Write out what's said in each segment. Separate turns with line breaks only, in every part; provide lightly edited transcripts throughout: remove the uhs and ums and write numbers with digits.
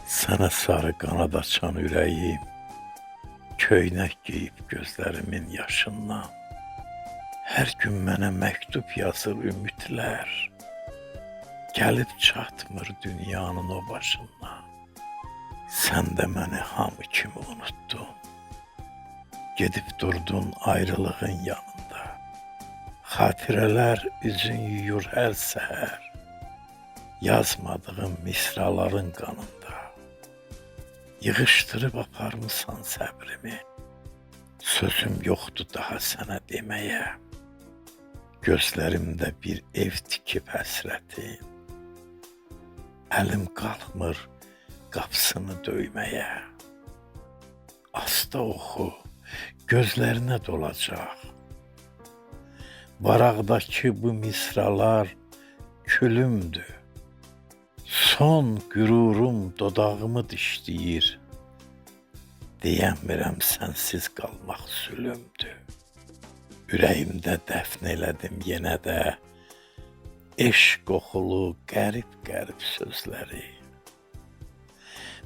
Sənə sarı qanad açan ürəyim, köynək geyib gözlərimin yaşından. Hər gün mənə məktub yazır ümidlər, gəlib çatmır dünyanın o başından. Sən də məni hamı kimi unuttun, gedib durdun ayrılığın yanında. Xatirələr üzün yuyur hər səhər, yazmadığım misraların qanında. Yığışdırıb aparmısan səbrimi, sözüm yoxdur daha sənə deməyə. Gözlərimdə bir ev tikib həsrətin, əlim qalxmır qapısını döyməyə. Asta oxu, gözlərinə dolacaq. Varaqdakı bu misralar külümdür. Son qürurum dodağımı dişləyir. Deyəmirəm sənsiz qalmaq zülümdür. Ürəyimdə dəfn elədim yenə də eşq qoxulu qərib-qərib sözləri.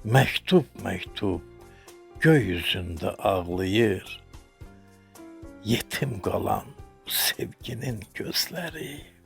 Məktub, məktub göy üzündə ağlayır, yetim qalan bu sevginin gözləri.